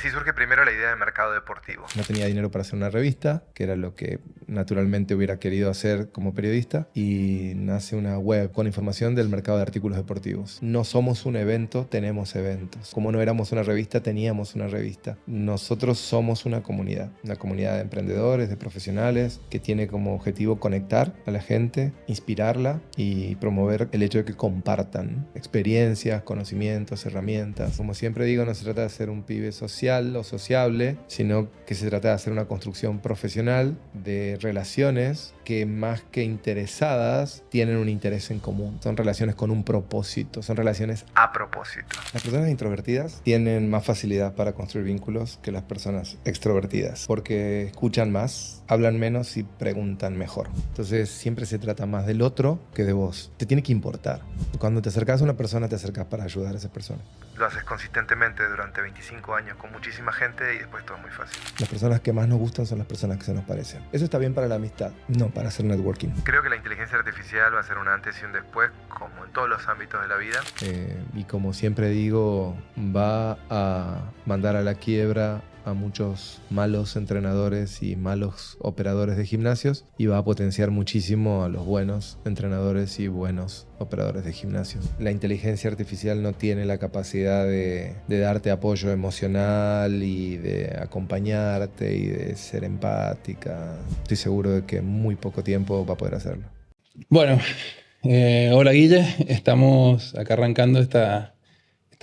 así surge primero la idea de mercado deportivo. No tenía dinero para hacer una revista, que era lo que naturalmente hubiera querido hacer como periodista, y nace una web con información del mercado de artículos deportivos. No somos un evento, tenemos eventos. Como no éramos una revista, teníamos una revista. Nosotros somos una comunidad de emprendedores, de profesionales, que tiene como objetivo conectar a la gente, inspirarla y promover el hecho de que compartan experiencias, conocimientos, herramientas. Como siempre digo, no se trata de ser un pibe social o sociable, sino que se trata de hacer una construcción profesional de relaciones que, más que interesadas, tienen un interés en común. Son relaciones con un propósito, son relaciones A propósito. las personas introvertidas tienen más facilidad para construir vínculos que las personas extrovertidas, porque escuchan más, hablan menos y preguntan mejor. Entonces siempre se trata más del otro que de vos. Te tiene que importar. Cuando te acercas a una persona, te acercas para ayudar a esa persona. Lo haces consistentemente durante 25 años con muchísima gente y después todo es muy fácil. Las personas que más nos gustan son las personas que se nos parecen. Eso está bien para la amistad, no para hacer networking. Creo que la inteligencia artificial va a ser un antes y un después, como en todos los ámbitos de la vida. Y como siempre digo, va a mandar a la quiebra a muchos malos entrenadores y malos operadores de gimnasios, y va a potenciar muchísimo a los buenos entrenadores y buenos operadores de gimnasio. La inteligencia artificial no tiene la capacidad de darte apoyo emocional y de acompañarte y de ser empática. Estoy seguro de que en muy poco tiempo va a poder hacerlo. Bueno, hola Guille, estamos acá arrancando esta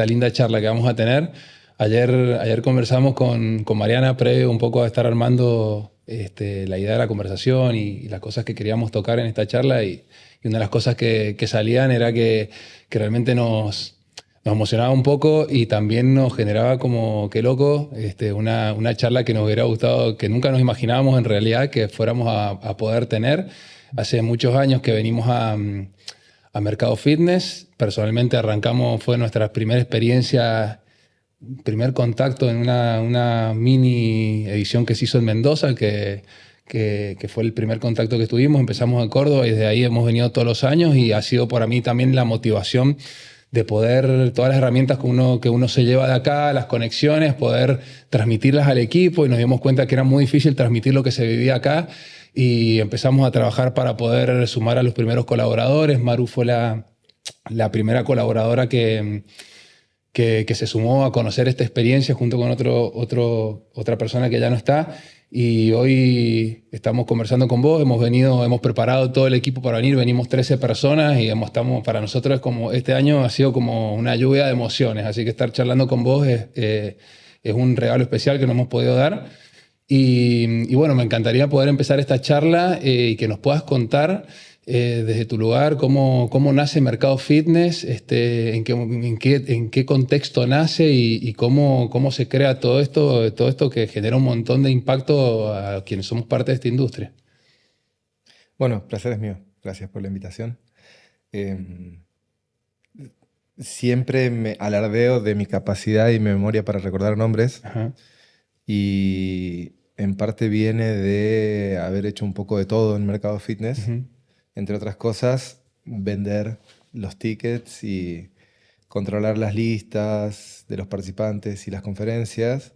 linda charla que vamos a tener. Ayer conversamos con Mariana previo un poco a estar armando la idea de la conversación y las cosas que queríamos tocar en esta charla, y una de las cosas que salían era que realmente nos emocionaba un poco y también nos generaba como que loco una charla que nos hubiera gustado, que nunca nos imaginábamos en realidad que fuéramos a poder tener. Hace muchos años que venimos a Mercado Fitness. Personalmente fue nuestra primera experiencia, primer contacto en una mini edición que se hizo en Mendoza, que fue el primer contacto que tuvimos. Empezamos en Córdoba y desde ahí hemos venido todos los años, y ha sido para mí también la motivación de poder, todas las herramientas que uno se lleva de acá, las conexiones, poder transmitirlas al equipo, y nos dimos cuenta que era muy difícil transmitir lo que se vivía acá, y empezamos a trabajar para poder sumar a los primeros colaboradores. Maru fue la primera colaboradora que se sumó a conocer esta experiencia junto con otra persona que ya no está. Y hoy estamos conversando con vos, hemos preparado todo el equipo para venir, venimos 13 personas y para nosotros este año ha sido como una lluvia de emociones, así que estar charlando con vos es un regalo especial que nos hemos podido dar. Y bueno, me encantaría poder empezar esta charla y que nos puedas contar desde tu lugar cómo nace Mercado Fitness, en qué contexto nace y cómo se crea todo esto que genera un montón de impacto a quienes somos parte de esta industria. Bueno, placer es mío. Gracias por la invitación. Siempre me alardeo de mi capacidad y mi memoria para recordar nombres. Ajá. Y en parte viene de haber hecho un poco de todo en Mercado Fitness. Uh-huh. Entre otras cosas, vender los tickets y controlar las listas de los participantes y las conferencias.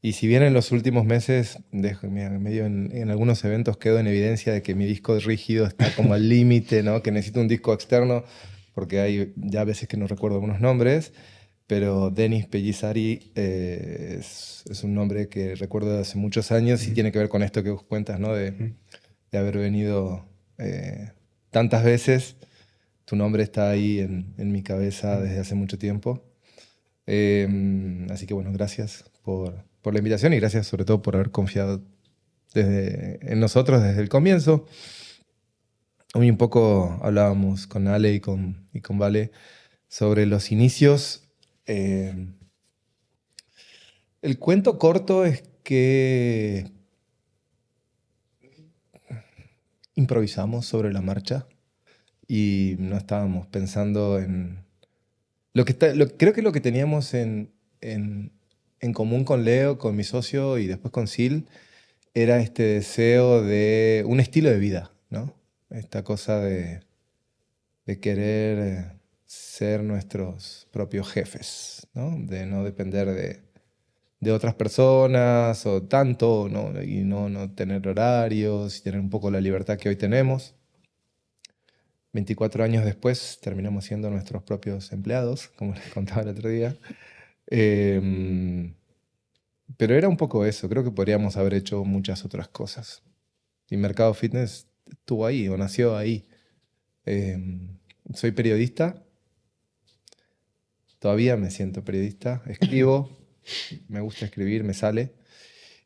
Y si bien en los últimos meses, medio en algunos eventos quedo en evidencia de que mi disco rígido está como al límite, ¿no? Que necesito un disco externo, porque hay ya veces que no recuerdo algunos nombres, pero Denis Pellizzari es un nombre que recuerdo de hace muchos años y tiene que ver con esto que vos cuentas, ¿no? De haber venido tantas veces. Tu nombre está ahí en mi cabeza desde hace mucho tiempo. Así que bueno, gracias por la invitación y gracias sobre todo por haber confiado en nosotros desde el comienzo. Hoy un poco hablábamos con Ale y con Vale sobre los inicios. El cuento corto es que improvisamos sobre la marcha y no estábamos pensando en... creo que lo que teníamos en común con Leo, con mi socio y después con Sil, era este deseo de un estilo de vida, ¿no? Esta cosa de querer ser nuestros propios jefes, ¿no? De no depender de otras personas o tanto, ¿no? Y no tener horarios y tener un poco la libertad que hoy tenemos. 24 años después terminamos siendo nuestros propios empleados, como les contaba el otro día. Em, pero era un poco eso, creo que podríamos haber hecho muchas otras cosas. Y Mercado Fitness estuvo ahí o nació ahí. Soy periodista, todavía me siento periodista, escribo, me gusta escribir, me sale.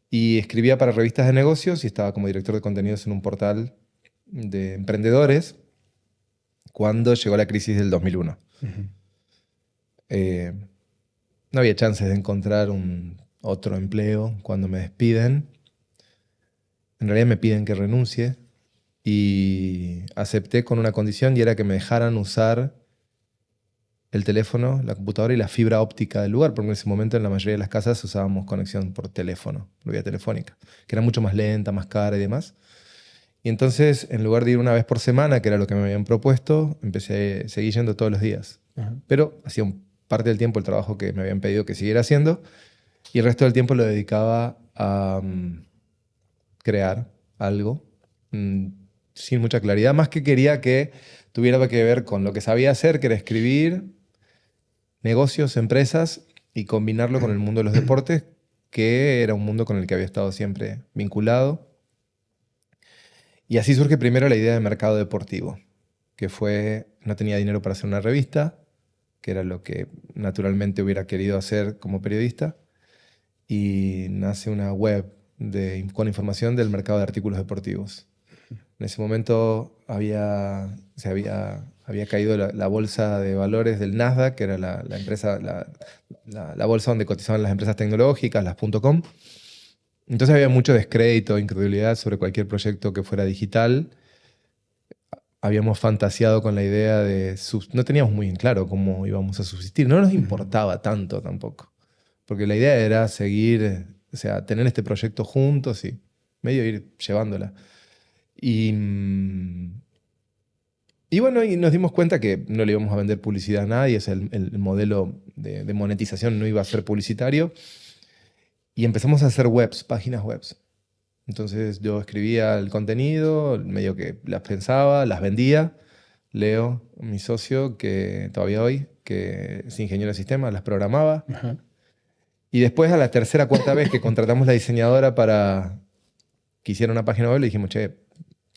Y escribía para revistas de negocios y estaba como director de contenidos en un portal de emprendedores cuando llegó la crisis del 2001. Eh, no había chances de encontrar otro empleo cuando me despiden. En realidad me piden que renuncie y acepté con una condición y era que me dejaran usar el teléfono, la computadora y la fibra óptica del lugar, porque en ese momento en la mayoría de las casas usábamos conexión por teléfono, vía telefónica, que era mucho más lenta, más cara y demás. Y entonces, en lugar de ir una vez por semana, que era lo que me habían propuesto, seguí yendo todos los días. Ajá. Pero hacía parte del tiempo el trabajo que me habían pedido que siguiera haciendo y el resto del tiempo lo dedicaba a crear algo sin mucha claridad, más que quería que tuviera que ver con lo que sabía hacer, que era escribir negocios, empresas y combinarlo con el mundo de los deportes, que era un mundo con el que había estado siempre vinculado. Y así surge primero la idea de mercado deportivo, que fue, no tenía dinero para hacer una revista, que era lo que naturalmente hubiera querido hacer como periodista, y nace una web con información del mercado de artículos deportivos. En ese momento había caído la bolsa de valores del Nasdaq, que era la empresa, la bolsa donde cotizaban las empresas tecnológicas, las .com. Entonces había mucho descrédito, incredulidad sobre cualquier proyecto que fuera digital. Habíamos fantaseado con la idea de... No teníamos muy en claro cómo íbamos a subsistir. No nos importaba tanto tampoco. Porque la idea era seguir, o sea, tener este proyecto juntos y medio ir llevándola. Y bueno, y nos dimos cuenta que no le íbamos a vender publicidad a nadie. O sea, el modelo de monetización no iba a ser publicitario. Y empezamos a hacer páginas web. Entonces yo escribía el contenido, medio que las pensaba, las vendía. Leo, mi socio, que todavía hoy, que es ingeniero de sistemas, las programaba. Ajá. Y después a la tercera, cuarta vez que contratamos la diseñadora para que hiciera una página web, le dijimos, che,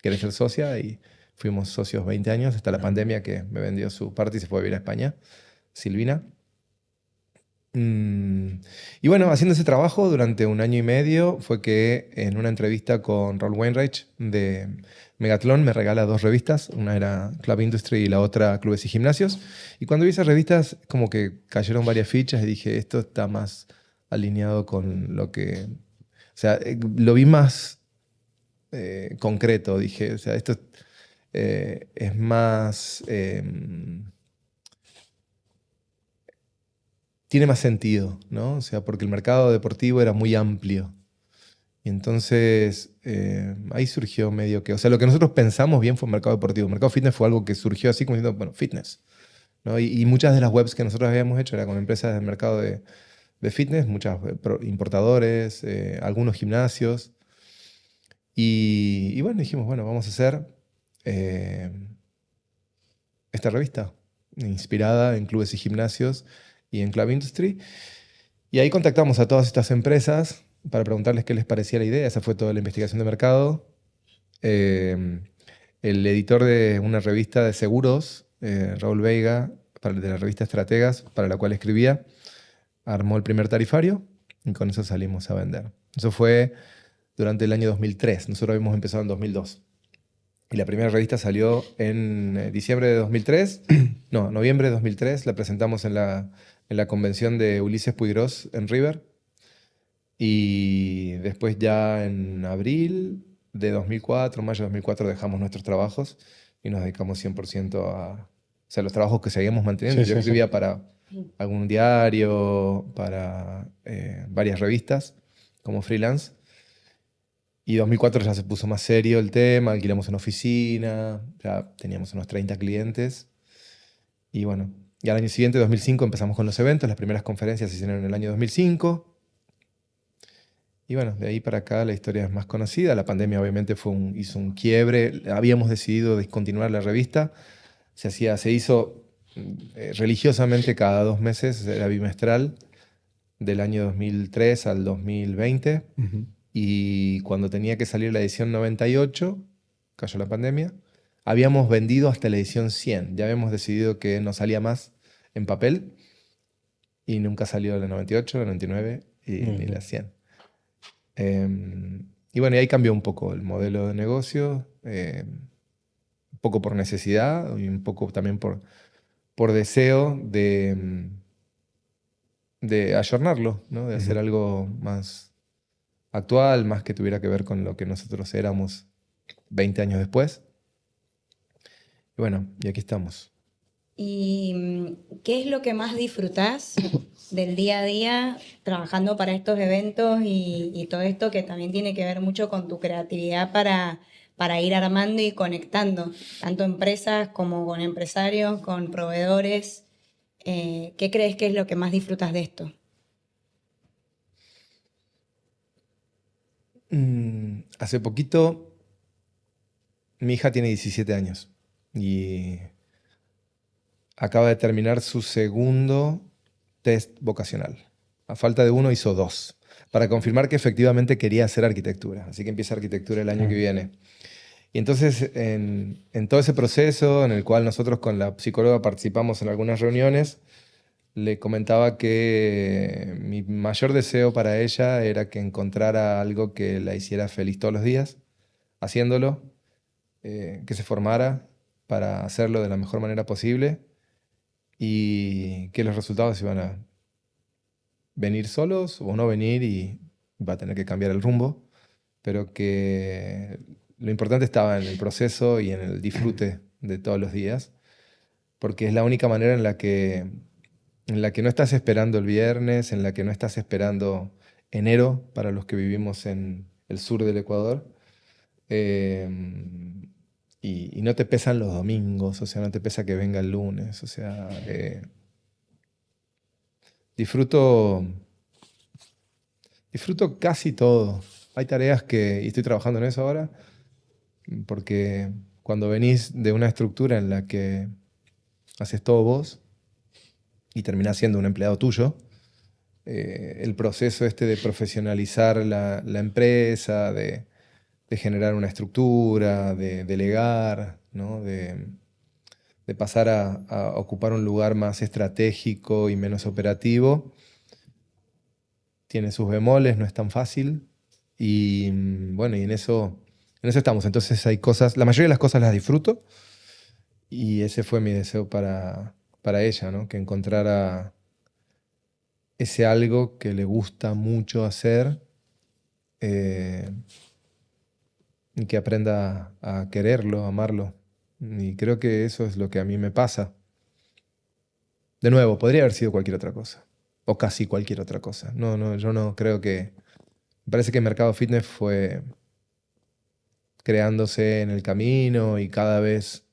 ¿querés ser socia? Y fuimos socios 20 años, hasta la pandemia que me vendió su parte y se fue a vivir a España, Silvina. Y bueno, haciendo ese trabajo durante 1 año y medio fue que en una entrevista con Raoul Wainwright de Megatlón me regala 2 revistas. Una era Club Industry y la otra Clubes y Gimnasios. Y cuando vi esas revistas como que cayeron varias fichas y dije, esto está más alineado con lo que... O sea, lo vi más concreto. Dije, o sea, esto es más... tiene más sentido, ¿no? O sea, porque el mercado deportivo era muy amplio. Y entonces ahí surgió medio que... O sea, lo que nosotros pensamos bien fue mercado deportivo. Mercado fitness fue algo que surgió así como diciendo, bueno, fitness, ¿no? Y muchas de las webs que nosotros habíamos hecho eran con empresas del mercado de fitness, muchos importadores, algunos gimnasios. Y bueno, dijimos, bueno, vamos a hacer esta revista inspirada en clubes y gimnasios y en Club Industry. Y ahí contactamos a todas estas empresas para preguntarles qué les parecía la idea. Esa fue toda la investigación de mercado. El editor de una revista de seguros, Raúl Veiga, de la revista Estrategas, para la cual escribía, armó el primer tarifario y con eso salimos a vender. Eso fue durante el año 2003. Nosotros habíamos empezado en 2002. Y la primera revista salió en diciembre de 2003. No, noviembre de 2003. La presentamos en la convención de Ulises Puigros en River. Y después ya en abril de 2004, mayo de 2004, dejamos nuestros trabajos y nos dedicamos 100% a... O sea, los trabajos que seguíamos manteniendo. Sí, Yo sí, escribía sí. para algún diario, para varias revistas como freelance. Y 2004 ya se puso más serio el tema, alquilamos una oficina, ya teníamos unos 30 clientes. Y bueno, y al año siguiente, 2005, empezamos con los eventos. Las primeras conferencias se hicieron en el año 2005. Y bueno, de ahí para acá la historia es más conocida. La pandemia obviamente hizo un quiebre. Habíamos decidido discontinuar la revista. Se hizo religiosamente cada 2 meses, era bimestral, del año 2003 al 2020. Ujú. Y cuando tenía que salir la edición 98, cayó la pandemia. Habíamos vendido hasta la edición 100. Ya habíamos decidido que no salía más en papel. Y nunca salió la 98, la 99 ni la 100. Y bueno, y ahí cambió un poco el modelo de negocio, un poco por necesidad y un poco también por deseo de ayornarlo, ¿no? De hacer Ujú. algo más actual, más que tuviera que ver con lo que nosotros éramos 20 años después. Y bueno, y aquí estamos. ¿Y qué es lo que más disfrutás del día a día trabajando para estos eventos y todo esto que también tiene que ver mucho con tu creatividad para ir armando y conectando, tanto empresas como con empresarios, con proveedores? ¿Qué crees que es lo que más disfrutas de esto? Hace poquito, mi hija tiene 17 años y acaba de terminar su segundo test vocacional. A falta de uno hizo dos, para confirmar que efectivamente quería hacer arquitectura. Así que empieza arquitectura el año que viene. Y entonces, en todo ese proceso en el cual nosotros con la psicóloga participamos en algunas reuniones, le comentaba que mi mayor deseo para ella era que encontrara algo que la hiciera feliz todos los días, haciéndolo, que se formara para hacerlo de la mejor manera posible y que los resultados iban a venir solos o no venir y va a tener que cambiar el rumbo, pero que lo importante estaba en el proceso y en el disfrute de todos los días, porque es la única manera en la que no estás esperando el viernes, en la que no estás esperando enero para los que vivimos en el sur del Ecuador, eh, y no te pesan los domingos, o sea, no te pesa que venga el lunes, o sea, disfruto, disfruto casi todo. Hay tareas y estoy trabajando en eso ahora, porque cuando venís de una estructura en la que haces todo vos y terminás siendo un empleado tuyo, el proceso este de profesionalizar la empresa, de generar una estructura, de delegar, ¿no? De pasar a ocupar un lugar más estratégico y menos operativo, tiene sus bemoles, no es tan fácil. Y bueno, y en eso estamos. Entonces hay cosas, la mayoría de las cosas las disfruto y ese fue mi deseo para ella, ¿no? Que encontrara ese algo que le gusta mucho hacer, eh, y que aprenda a quererlo, a amarlo. Y creo que eso es lo que a mí me pasa. De nuevo, podría haber sido cualquier otra cosa, o casi cualquier otra cosa. No, no, yo no creo que... Me parece que el mercado fitness fue creándose en el camino y cada vez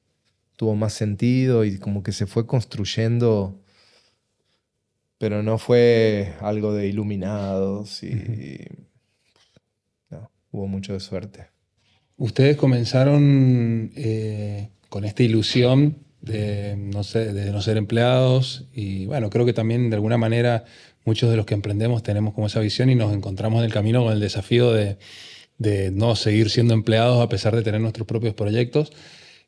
tuvo más sentido y como que se fue construyendo, pero no fue algo de iluminados Ujú. y no, hubo mucho de suerte. Ustedes comenzaron con esta ilusión de no ser empleados y bueno, creo que también de alguna manera muchos de los que emprendemos tenemos como esa visión y nos encontramos en el camino con el desafío de no seguir siendo empleados a pesar de tener nuestros propios proyectos.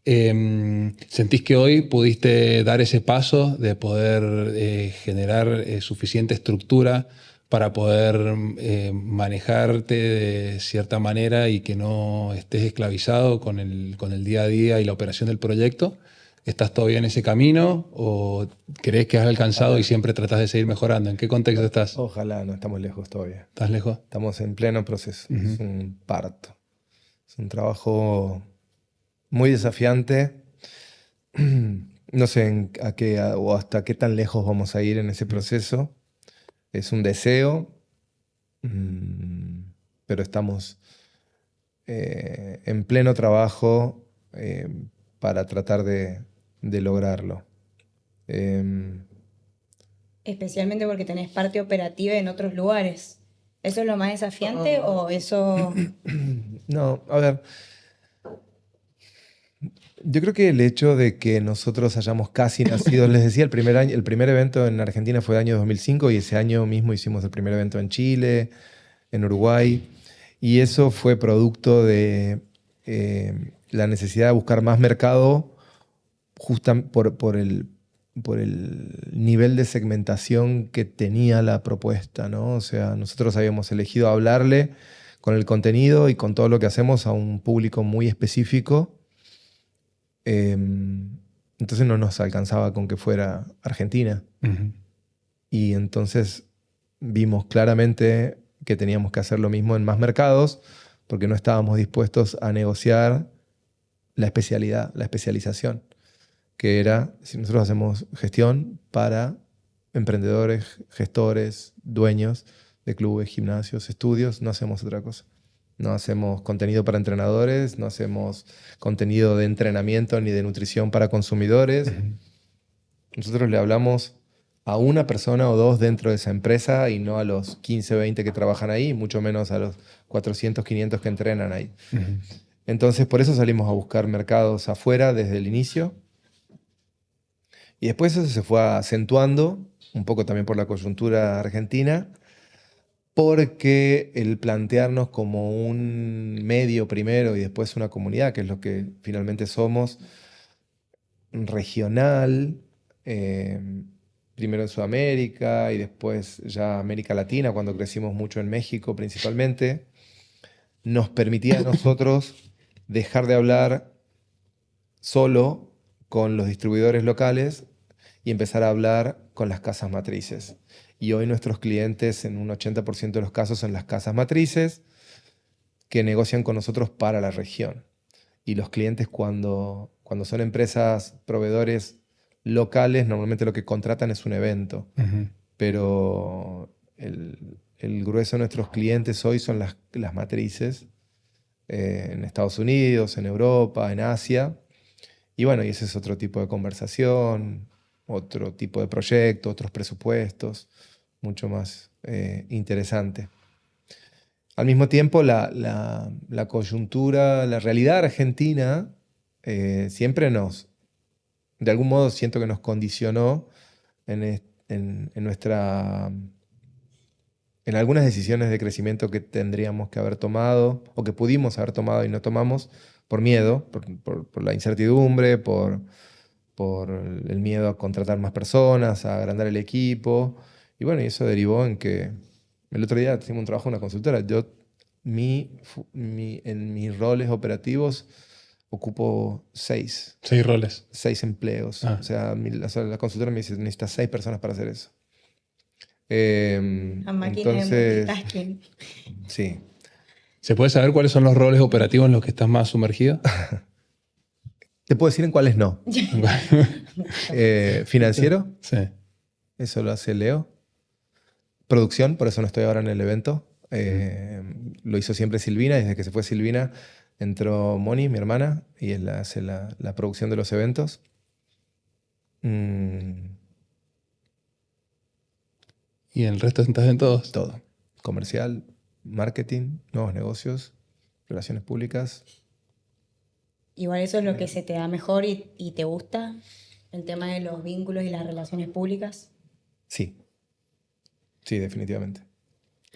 ¿Sentís que hoy pudiste dar ese paso de poder generar suficiente estructura para poder manejarte de cierta manera y que no estés esclavizado con el día a día y la operación del proyecto? ¿Estás todavía en ese camino o crees que has alcanzado y siempre tratas de seguir mejorando? ¿En qué contexto estás? Ojalá, no estamos lejos todavía. ¿Estás lejos? Estamos en pleno proceso. Ujú. Es un parto. Es un trabajo muy desafiante. No sé o hasta qué tan lejos vamos a ir en ese proceso. Es un deseo, mm, pero estamos en pleno trabajo, para tratar de lograrlo. Em, Especialmente porque tenés parte operativa en otros lugares. ¿Eso es lo más desafiante o eso...? No, a ver, yo creo que el hecho de que nosotros hayamos casi nacido, les decía, el primer evento en Argentina fue el año 2005 y ese año mismo hicimos el primer evento en Chile, en Uruguay, y eso fue producto de la necesidad de buscar más mercado justo por el nivel de segmentación que tenía la propuesta, ¿no? O sea, nosotros habíamos elegido hablarle con el contenido y con todo lo que hacemos a un público muy específico. Entonces no nos alcanzaba con que fuera Argentina. Ujú. Y entonces vimos claramente que teníamos que hacer lo mismo en más mercados porque no estábamos dispuestos a negociar la especialidad, la especialización, que era, si nosotros hacemos gestión para emprendedores, gestores, dueños de clubes, gimnasios, estudios, no hacemos otra cosa. No hacemos contenido para entrenadores, no hacemos contenido de entrenamiento ni de nutrición para consumidores. Nosotros le hablamos a una persona o dos dentro de esa empresa y no a los 15, 20 que trabajan ahí, mucho menos a los 400, 500 que entrenan ahí. Ujú. Entonces, por eso salimos a buscar mercados afuera desde el inicio. Y después eso se fue acentuando, un poco también por la coyuntura argentina, porque el plantearnos como un medio primero y después una comunidad, que es lo que finalmente somos, regional, primero en Sudamérica y después ya América Latina, cuando crecimos mucho en México principalmente, nos permitía a nosotros dejar de hablar solo con los distribuidores locales y empezar a hablar con las casas matrices. Y hoy nuestros clientes en un 80% de los casos son las casas matrices que negocian con nosotros para la región. Y los clientes cuando son empresas, proveedores locales, normalmente lo que contratan es un evento. Ujú. Pero el grueso de nuestros clientes hoy son las matrices en Estados Unidos, en Europa, en Asia. Y bueno, y ese es otro tipo de conversación, otro tipo de proyecto, otros presupuestos, mucho más interesante. Al mismo tiempo, la coyuntura, la realidad argentina siempre de algún modo siento que nos condicionó en nuestra, en algunas decisiones de crecimiento que tendríamos que haber tomado o que pudimos haber tomado y no tomamos por miedo, por la incertidumbre, por el miedo a contratar más personas, a agrandar el equipo. Y bueno, y eso derivó en que el otro día hicimos un trabajo en una consultora. Yo, en mis roles operativos, ocupo 6 6 roles. empleos. Ah. O sea, la consultora me dice, necesitas 6 personas para hacer eso. A máquina de Entonces, multitasking. sí. ¿Se puede saber cuáles son los roles operativos en los que estás más sumergido? Te puedo decir en cuáles no. Financiero, Sí. eso lo hace Leo. Producción, por eso no estoy ahora en el evento. Lo hizo siempre Silvina. Desde que se fue Silvina entró Moni, mi hermana, y él hace la producción de los eventos. ¿Y el resto estás en todos? Todo. Comercial, marketing, nuevos negocios, relaciones públicas. Igual eso es lo que se te da mejor y te gusta, el tema de los vínculos y las relaciones públicas. Sí. Sí, definitivamente.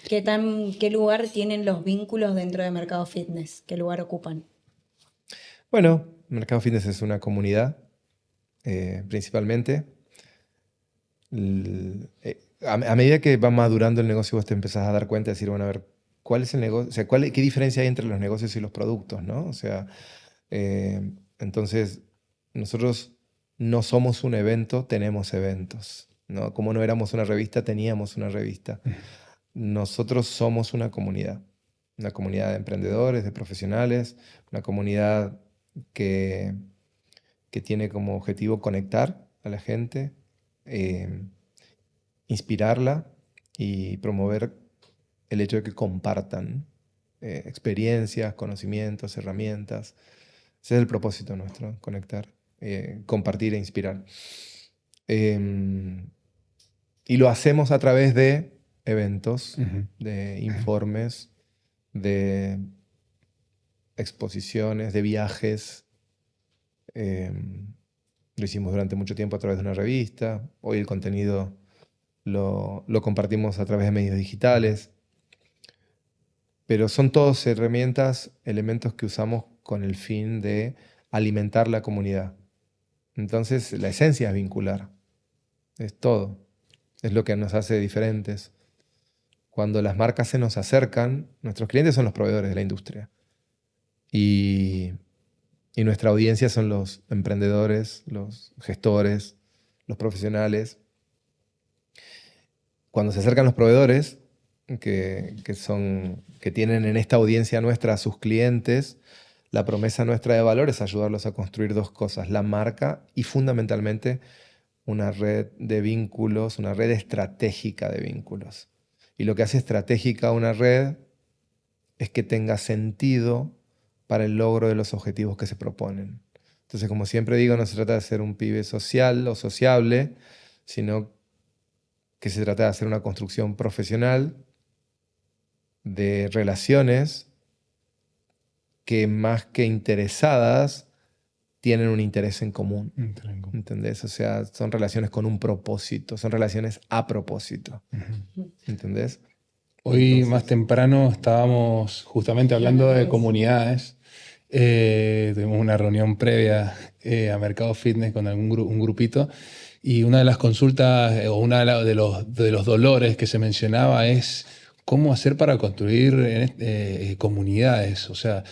¿Qué lugar tienen los vínculos dentro de Mercado Fitness? ¿Qué lugar ocupan? Bueno, Mercado Fitness es una comunidad, principalmente. A medida que va madurando el negocio, vos te empezás a dar cuenta de decir, bueno, a ver, ¿cuál es el negocio? O sea, ¿qué diferencia hay entre los negocios y los productos, ¿no? O sea, entonces, nosotros no somos un evento, tenemos eventos, ¿no? Como no éramos una revista, teníamos una revista. Nosotros somos una comunidad de emprendedores, de profesionales, una comunidad que tiene como objetivo conectar a la gente, inspirarla y promover el hecho de que compartan experiencias, conocimientos, herramientas. Ese es el propósito nuestro, conectar, compartir e inspirar. Y lo hacemos a través de eventos, de informes, de exposiciones, de viajes. Lo hicimos durante mucho tiempo a través de una revista. Hoy el contenido lo compartimos a través de medios digitales. Pero son todas herramientas, elementos que usamos con el fin de alimentar la comunidad. Entonces, la esencia es vincular. Es todo. Es lo que nos hace diferentes. Cuando las marcas se nos acercan, nuestros clientes son los proveedores de la industria. Y nuestra audiencia son los emprendedores, los gestores, los profesionales. Cuando se acercan los proveedores, que tienen en esta audiencia nuestra a sus clientes, la promesa nuestra de valor es ayudarlos a construir dos cosas: la marca y fundamentalmente una red de vínculos, una red estratégica de vínculos. Y lo que hace estratégica una red es que tenga sentido para el logro de los objetivos que se proponen. Entonces, como siempre digo, no se trata de ser un pibe social o sociable, sino que se trata de hacer una construcción profesional de relaciones que, más que interesadas, tienen un interés en común. ¿Entendés? O sea, son relaciones con un propósito, son relaciones a propósito. ¿Entendés? Hoy más temprano estábamos justamente hablando de comunidades. Tuvimos una reunión previa a Mercado Fitness con un grupito, y una de las consultas o una de los dolores que se mencionaba es cómo hacer para construir comunidades. O sea,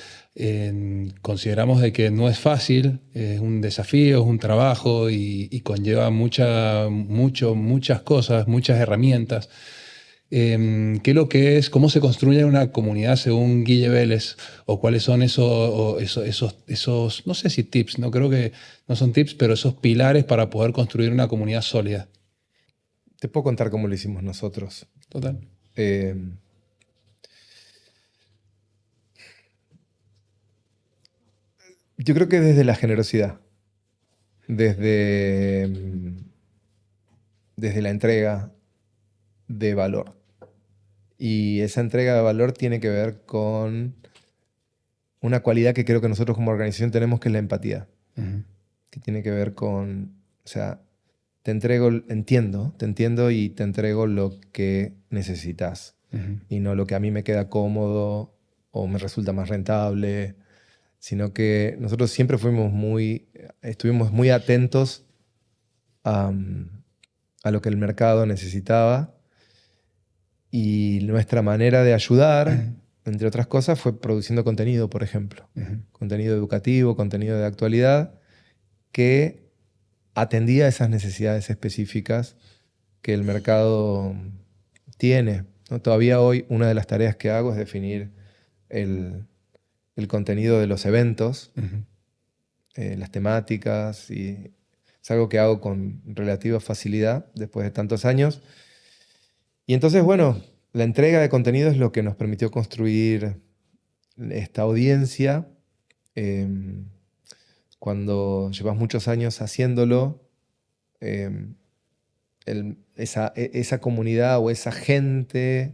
consideramos de que no es fácil, es un desafío, es un trabajo y conlleva muchas cosas, muchas herramientas. ¿Qué es lo que es? ¿Cómo se construye una comunidad según Guille Vélez? ¿O cuáles son esos, no sé si tips, no creo que no son tips, pero esos pilares para poder construir una comunidad sólida? Te puedo contar cómo lo hicimos nosotros. Total. Yo creo que desde la generosidad, desde la entrega de valor. Y esa entrega de valor tiene que ver con una cualidad que creo que nosotros como organización tenemos, que es la empatía. Que tiene que ver con, o sea, te entiendo y te entrego lo que necesitas. Y no lo que a mí me queda cómodo o me resulta más rentable, sino que nosotros siempre estuvimos muy atentos a lo que el mercado necesitaba. Y nuestra manera de ayudar, entre otras cosas, fue produciendo contenido, por ejemplo. Contenido educativo, contenido de actualidad, que atendía a esas necesidades específicas que el mercado tiene, ¿no? Todavía hoy una de las tareas que hago es definir el contenido de los eventos, las temáticas, y es algo que hago con relativa facilidad después de tantos años. Y entonces, bueno, la entrega de contenido es lo que nos permitió construir esta audiencia. Cuando llevas muchos años haciéndolo, esa comunidad o esa gente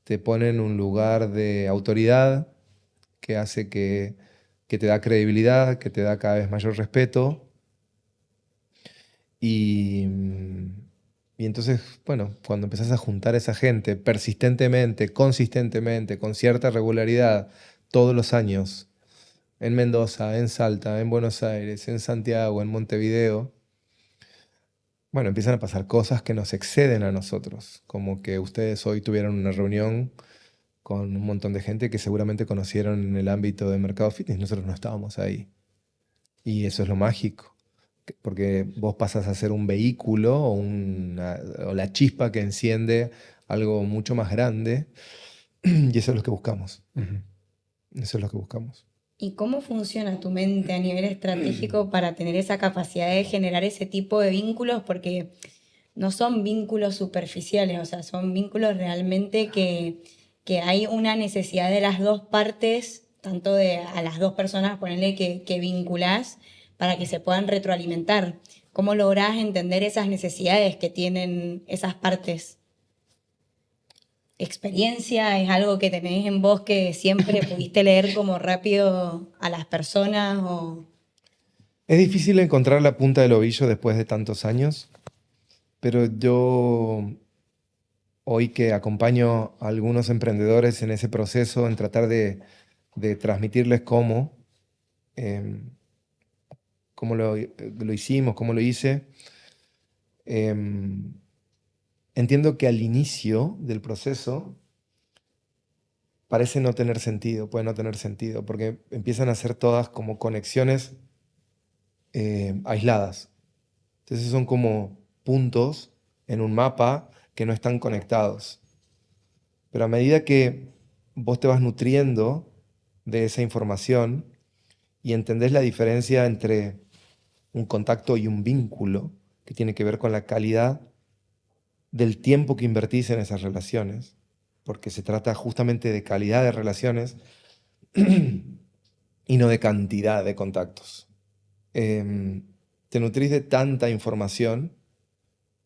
te pone en un lugar de autoridad que hace que te da credibilidad, que te da cada vez mayor respeto. Y entonces, bueno, cuando empezás a juntar a esa gente persistentemente, consistentemente, con cierta regularidad, todos los años, en Mendoza, en Salta, en Buenos Aires, en Santiago, en Montevideo, bueno, empiezan a pasar cosas que nos exceden a nosotros, como que ustedes hoy tuvieron una reunión con un montón de gente que seguramente conocieron en el ámbito de Mercado Fitness, nosotros no estábamos ahí. Y eso es lo mágico, porque vos pasas a ser un vehículo o la chispa que enciende algo mucho más grande, y eso es lo que buscamos. Eso es lo que buscamos. ¿Y cómo funciona tu mente a nivel estratégico para tener esa capacidad de generar ese tipo de vínculos? Porque no son vínculos superficiales, o sea, son vínculos realmente que hay una necesidad de las dos partes, tanto a las dos personas, ponerle que vinculás, para que se puedan retroalimentar. ¿Cómo lográs entender esas necesidades que tienen esas partes? experiencia? ¿Es algo que tenés en vos que siempre pudiste leer como rápido a las personas? O... Es difícil encontrar la punta del ovillo después de tantos años, pero yo hoy que acompaño a algunos emprendedores en ese proceso, en tratar de transmitirles em, cómo lo hicimos, cómo lo hice, em, entiendo que al inicio del proceso parece no tener sentido, puede no tener sentido, porque empiezan a ser todas como conexiones aisladas. Entonces son como puntos en un mapa que no están conectados. Pero a medida que vos te vas nutriendo de esa información y entendés la diferencia entre un contacto y un vínculo, que tiene que ver con la calidad del tiempo que invertís en esas relaciones, porque se trata justamente de calidad de relaciones y no de cantidad de contactos. Te nutrís de tanta información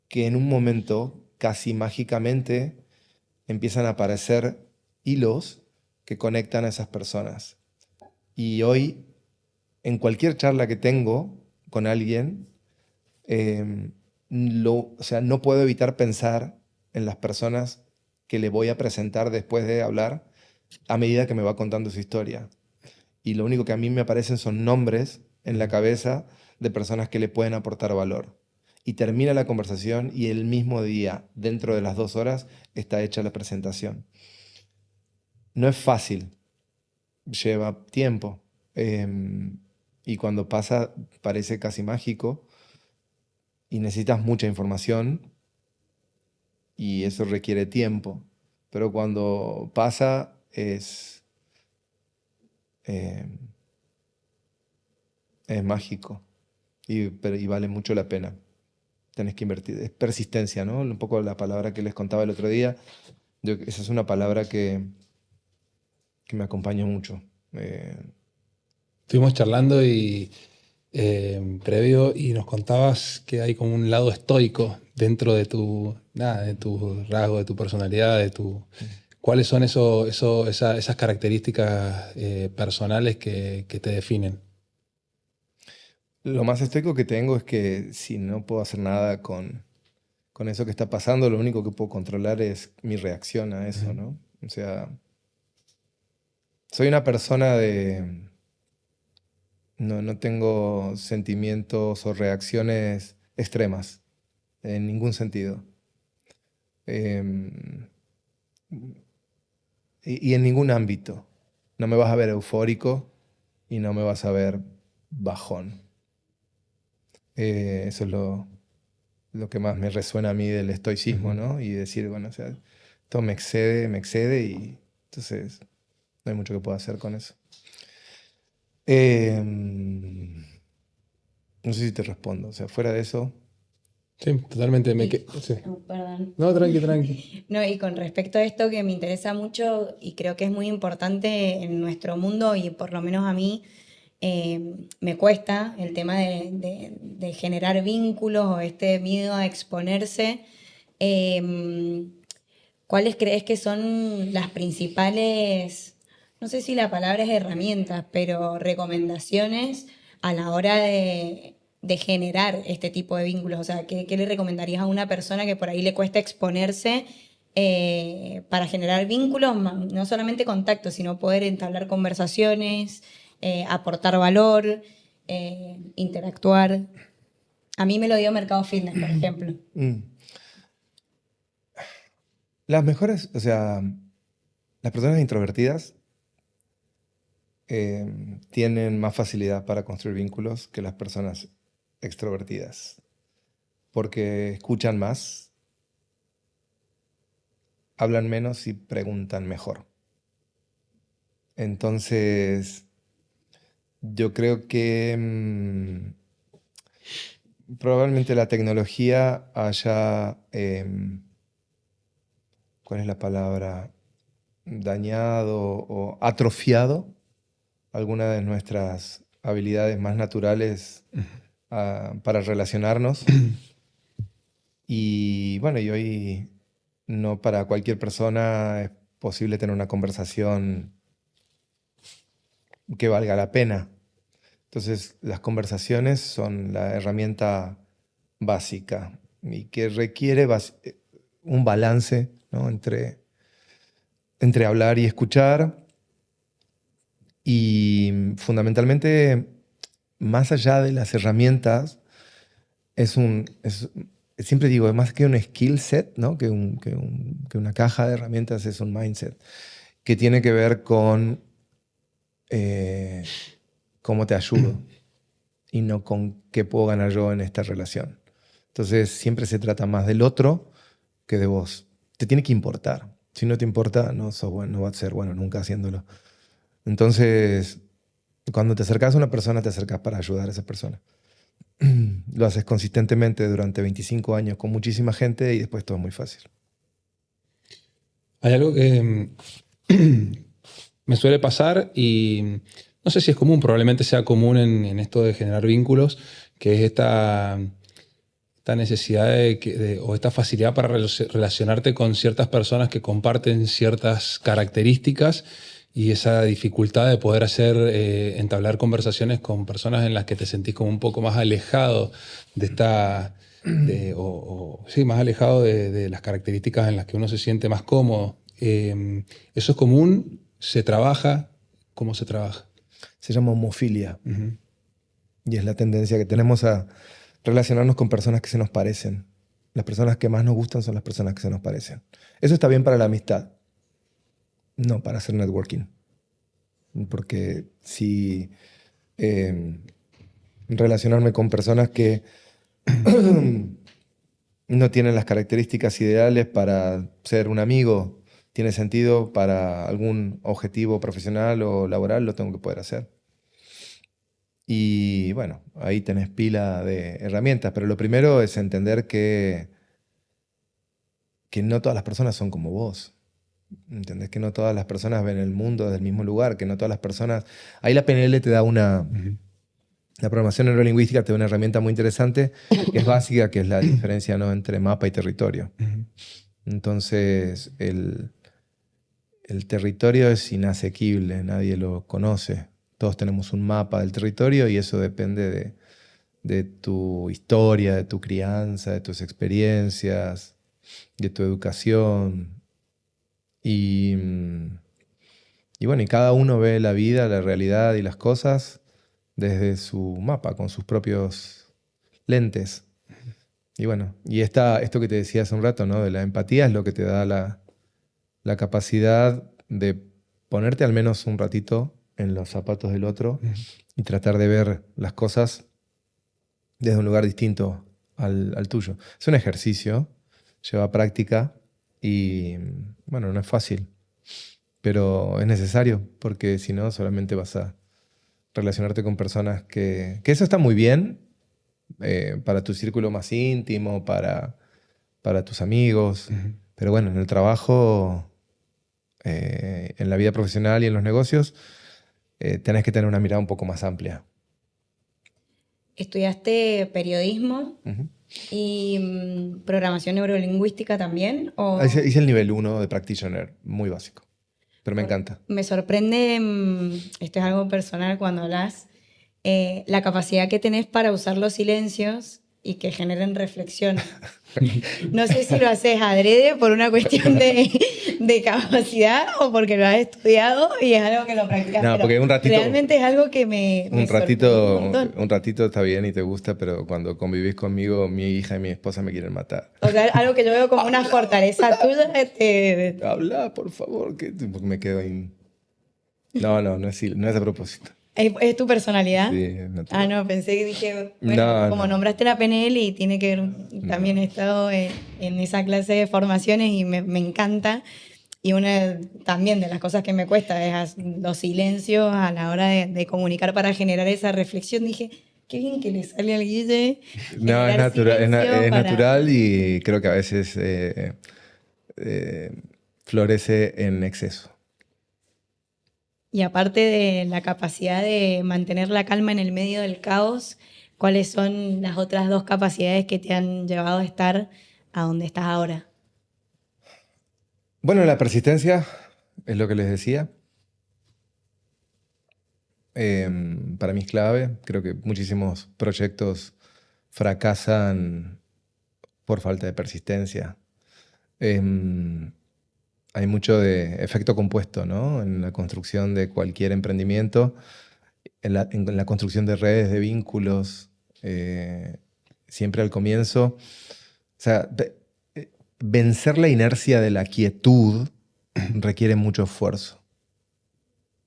que en un momento, casi mágicamente, empiezan a aparecer hilos que conectan a esas personas. Y hoy, en cualquier charla que tengo con alguien, o sea, no puedo evitar pensar en las personas que le voy a presentar después de hablar a medida que me va contando su historia. Y lo único que a mí me aparecen son nombres en la cabeza de personas que le pueden aportar valor. Y termina la conversación y el mismo día, dentro de las 2 horas, está hecha la presentación. No es fácil, lleva tiempo. Y cuando pasa parece casi mágico y necesitas mucha información y eso requiere tiempo. Pero cuando pasa eh, es mágico y vale mucho la pena. Tenés que invertir. Es persistencia, ¿no? Un poco la palabra que les contaba el otro día. Esa es una palabra que me acompaña mucho. Estuvimos charlando y previo y nos contabas que hay como un lado estoico dentro de de tu rasgo, de tu personalidad, ¿cuáles son esas características personales que te definen? Lo más estoico que tengo es que si no puedo hacer nada con eso que está pasando, lo único que puedo controlar es mi reacción a eso, ¿no? O sea, soy una persona de... No tengo sentimientos o reacciones extremas, en ningún sentido. Em, y en ningún ámbito. No me vas a ver eufórico y no me vas a ver bajón. Eso es lo que más me resuena a mí del estoicismo, ¿no? Y decir, bueno, o sea, todo me excede y entonces no hay mucho que pueda hacer con eso. No sé si te respondo, o sea, fuera de eso... Sí, totalmente. Sí. Oh, perdón. No, tranqui. No, y con respecto a esto que me interesa mucho y creo que es muy importante en nuestro mundo y por lo menos a mí me cuesta el tema de generar vínculos o este miedo a exponerse. ¿Cuáles crees que son las principales, no sé si la palabra es herramientas, pero recomendaciones a la hora de generar este tipo de vínculos? O sea, ¿qué le recomendarías a una persona que por ahí le cuesta exponerse para generar vínculos, no solamente contactos, sino poder entablar conversaciones, aportar valor, interactuar? A mí me lo dio Mercado Fitness, por ejemplo. Las mejores, o sea, las personas introvertidas tienen más facilidad para construir vínculos que las personas extrovertidas, porque escuchan más, hablan menos y preguntan mejor. Entonces, yo creo que probablemente la tecnología haya, ¿cuál es la palabra? Dañado o atrofiado alguna de nuestras habilidades más naturales para relacionarnos. Y bueno, y hoy no para cualquier persona es posible tener una conversación que valga la pena. Entonces, las conversaciones son la herramienta básica y que requiere un balance, ¿no? entre hablar y escuchar. Y fundamentalmente, más allá de las herramientas, siempre digo, es más que un skill set, ¿no? que una caja de herramientas, es un mindset que tiene que ver con cómo te ayudo y no con qué puedo ganar yo en esta relación. Entonces siempre se trata más del otro que de vos. Te tiene que importar. Si no te importa, no sos bueno, no vas a ser bueno nunca haciéndolo. Entonces, cuando te acercas a una persona, te acercas para ayudar a esa persona. Lo haces consistentemente durante 25 años con muchísima gente y después todo es muy fácil. Hay algo que me suele pasar y no sé si es común, probablemente sea común en esto de generar vínculos, que es esta necesidad o esta facilidad para relacionarte con ciertas personas que comparten ciertas características y esa dificultad de poder entablar conversaciones con personas en las que te sentís como un poco más alejado de sí, más alejado de las características en las que uno se siente más cómodo. ¿Eso es común? ¿Se trabaja? ¿Cómo se trabaja? Se llama homofilia. Uh-huh. Y es la tendencia que tenemos a relacionarnos con personas que se nos parecen. Las personas que más nos gustan son las personas que se nos parecen. Eso está bien para la amistad, no para hacer networking. Porque si relacionarme con personas que no tienen las características ideales para ser un amigo tiene sentido para algún objetivo profesional o laboral, lo tengo que poder hacer. Y bueno, ahí tenés pila de herramientas, pero lo primero es entender que no todas las personas son como vos. ¿Entendés? Que no todas las personas ven el mundo desde el mismo lugar, que no todas las personas... Ahí la PNL te da Uh-huh. La programación neurolingüística te da una herramienta muy interesante, que es básica, que es la diferencia, ¿no?, entre mapa y territorio. Uh-huh. Entonces, el territorio es inasequible, nadie lo conoce. Todos tenemos un mapa del territorio y eso depende de tu historia, de tu crianza, de tus experiencias, de tu educación. Y bueno, y cada uno ve la vida, la realidad y las cosas desde su mapa, con sus propios lentes. Y bueno, y esto que te decía hace un rato, ¿no?, de la empatía, es lo que te da la capacidad de ponerte al menos un ratito en los zapatos del otro y tratar de ver las cosas desde un lugar distinto al tuyo. Es un ejercicio, lleva práctica y bueno, no es fácil, pero es necesario porque si no solamente vas a relacionarte con personas que eso está muy bien para tu círculo más íntimo, para tus amigos, pero bueno, en el trabajo... en la vida profesional y en los negocios, tenés que tener una mirada un poco más amplia. ¿Estudiaste periodismo Uh-huh. y programación neurolingüística también? ¿O? Hice el nivel 1 de practitioner, muy básico, pero me encanta. Me sorprende, esto es algo personal cuando hablas, la capacidad que tenés para usar los silencios y que generen reflexión. No sé si lo haces adrede por una cuestión de capacidad o porque lo has estudiado y es algo que lo practicas. No, porque un ratito, realmente es algo que me ratito, un montón. un ratito está bien y te gusta, pero cuando convivís conmigo, mi hija y mi esposa me quieren matar. O sea, algo que yo veo como una fortaleza tuya. Habla, por favor, porque me quedo ahí. No es a propósito. ¿Es tu personalidad? Sí, es natural. Ah, no, pensé que dije, bueno, como nombraste la PNL y tiene que ver, también he estado en esa clase de formaciones y me encanta. Y una también de las cosas que me cuesta es los silencios a la hora de comunicar para generar esa reflexión. Dije, qué bien que le sale al Guille. No, es natural, natural y creo que a veces florece en exceso. Y aparte de la capacidad de mantener la calma en el medio del caos, ¿cuáles son las otras dos capacidades que te han llevado a estar a donde estás ahora? Bueno, la persistencia es lo que les decía. Para mí es clave. Creo que muchísimos proyectos fracasan por falta de persistencia. Hay mucho de efecto compuesto, ¿no? En la construcción de cualquier emprendimiento, en la construcción de redes de vínculos, siempre al comienzo. O sea, vencer la inercia de la quietud requiere mucho esfuerzo.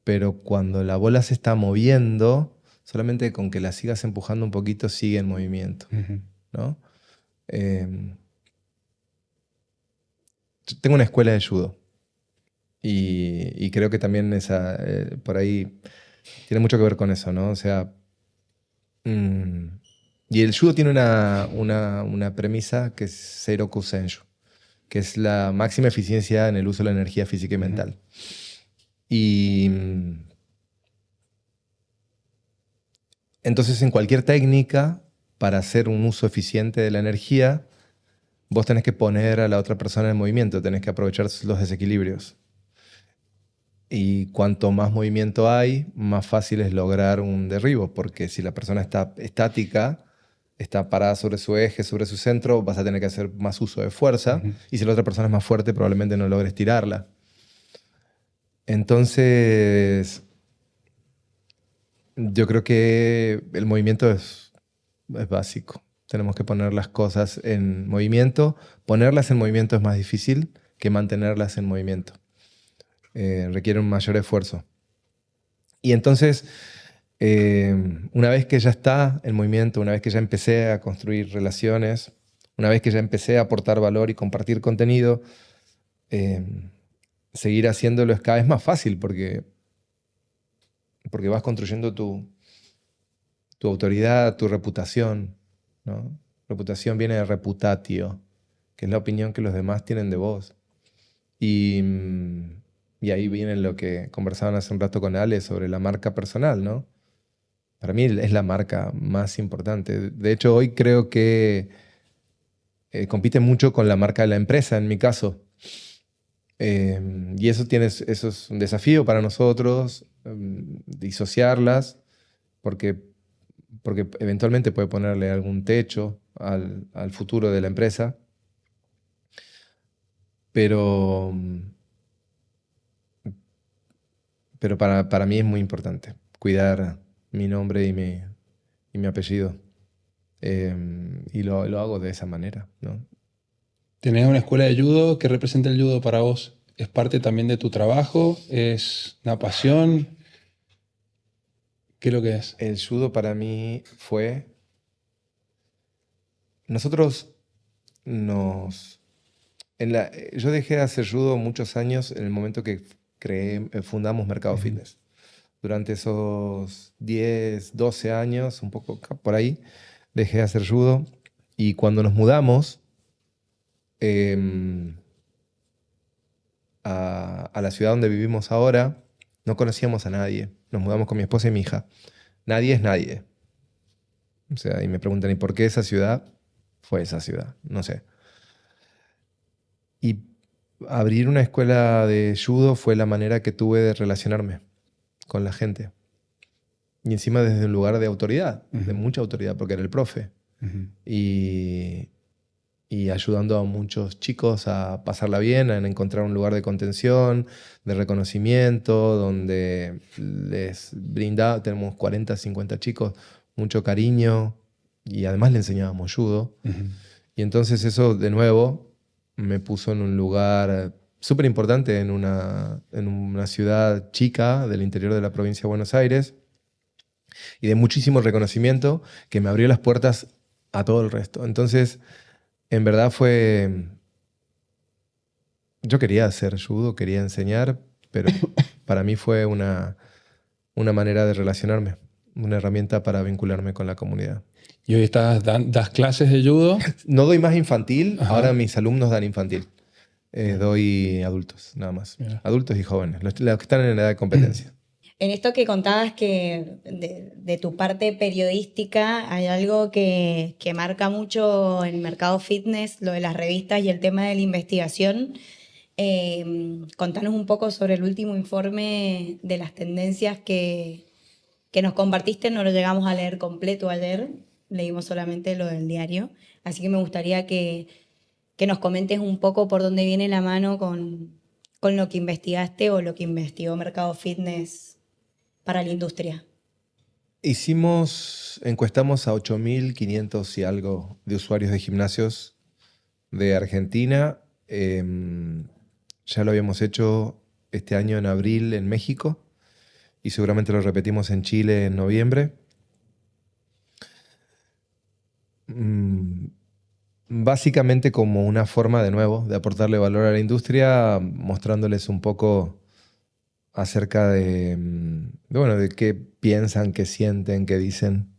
Pero cuando la bola se está moviendo, solamente con que la sigas empujando un poquito sigue en movimiento, ¿no? Yo tengo una escuela de judo y creo que también por ahí tiene mucho que ver con eso, ¿no? O sea, y el judo tiene una premisa que es Seiroku Senshu, que es la máxima eficiencia en el uso de la energía física y mental. Y entonces en cualquier técnica, para hacer un uso eficiente de la energía, vos tenés que poner a la otra persona en movimiento, tenés que aprovechar los desequilibrios. Y cuanto más movimiento hay, más fácil es lograr un derribo, porque si la persona está estática, está parada sobre su eje, sobre su centro, vas a tener que hacer más uso de fuerza. Y si la otra persona es más fuerte, probablemente no logres tirarla. Entonces, yo creo que el movimiento es básico. Tenemos que poner las cosas en movimiento. Ponerlas en movimiento es más difícil que mantenerlas en movimiento. Requiere un mayor esfuerzo. Y entonces, una vez que ya está en movimiento, una vez que ya empecé a construir relaciones, una vez que ya empecé a aportar valor y compartir contenido, seguir haciéndolo es cada vez más fácil porque vas construyendo tu autoridad, tu reputación, ¿no? Reputación viene de reputatio, que es la opinión que los demás tienen de vos. Y ahí viene lo que conversaban hace un rato con Ale sobre la marca personal, ¿no? Para mí es la marca más importante. De hecho, hoy creo que compite mucho con la marca de la empresa, en mi caso. Y eso es un desafío para nosotros, disociarlas, porque eventualmente puede ponerle algún techo al futuro de la empresa. Pero para mí es muy importante cuidar mi nombre y mi apellido. Y lo hago de esa manera, ¿no? ¿Tenés una escuela de judo? ¿Qué representa el judo para vos? ¿Es parte también de tu trabajo? ¿Es una pasión? ¿Qué es lo que es? El judo para mí fue... Nosotros yo dejé de hacer judo muchos años en el momento que fundamos Mercado Fitness. Durante esos 10, 12 años, un poco por ahí, dejé de hacer judo. Y cuando nos mudamos a la ciudad donde vivimos ahora, no conocíamos a nadie. Nos mudamos con mi esposa y mi hija. Nadie es nadie. O sea, y me preguntan, ¿y por qué esa ciudad? Fue esa ciudad, no sé. Y abrir una escuela de judo fue la manera que tuve de relacionarme con la gente. Y encima desde un lugar de autoridad, de mucha autoridad, porque era el profe. Y ayudando a muchos chicos a pasarla bien, a encontrar un lugar de contención, de reconocimiento, donde les brindaba, tenemos 40, 50 chicos, mucho cariño, y además le enseñábamos judo. Y entonces eso, de nuevo, me puso en un lugar súper importante en una ciudad chica del interior de la provincia de Buenos Aires, y de muchísimo reconocimiento que me abrió las puertas a todo el resto. Entonces, en verdad yo quería hacer judo, quería enseñar, pero para mí fue una manera de relacionarme, una herramienta para vincularme con la comunidad. ¿Y hoy das clases de judo? No doy más infantil, ahora mis alumnos dan infantil. Doy adultos, nada más. Mira. Adultos y jóvenes, los que están en edad de competencia. En esto que contabas que de tu parte periodística hay algo que marca mucho el mercado fitness, lo de las revistas y el tema de la investigación. Contanos un poco sobre el último informe de las tendencias que nos compartiste. No lo llegamos a leer completo ayer, leímos solamente lo del diario, así que me gustaría que nos comentes un poco por dónde viene la mano con lo que investigaste o lo que investigó Mercado Fitness para la industria. Encuestamos a 8.500 y algo de usuarios de gimnasios de Argentina. Ya lo habíamos hecho este año en abril en México y seguramente lo repetimos en Chile en noviembre. Básicamente como una forma, de nuevo, de aportarle valor a la industria, mostrándoles un poco acerca bueno, de qué piensan, qué sienten, qué dicen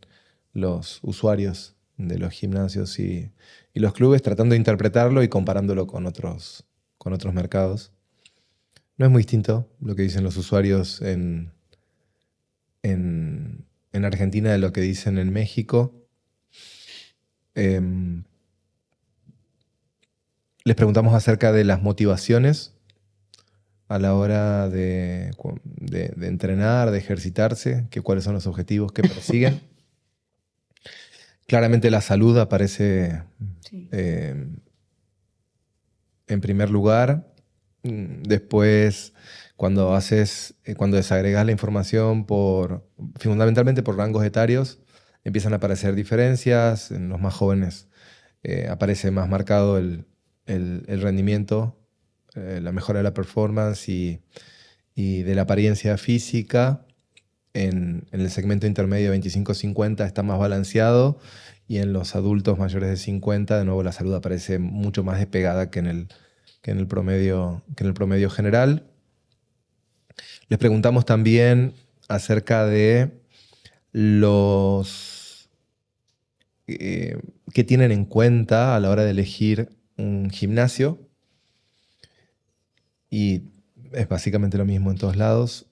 los usuarios de los gimnasios y los clubes, tratando de interpretarlo y comparándolo con otros mercados. No es muy distinto lo que dicen los usuarios en Argentina de lo que dicen en México. Les preguntamos acerca de las motivaciones a la hora de entrenar, de ejercitarse, cuáles son los objetivos que persiguen. Claramente la salud aparece Sí. en primer lugar. Después, cuando desagregas la información fundamentalmente por rangos etarios, empiezan a aparecer diferencias. En los más jóvenes aparece más marcado el rendimiento, la mejora de la performance y de la apariencia física. En el segmento intermedio 25-50 está más balanceado y en los adultos mayores de 50, de nuevo, la salud aparece mucho más despegada que en el promedio general. Les preguntamos también acerca de qué tienen en cuenta a la hora de elegir un gimnasio. Y es básicamente lo mismo en todos lados.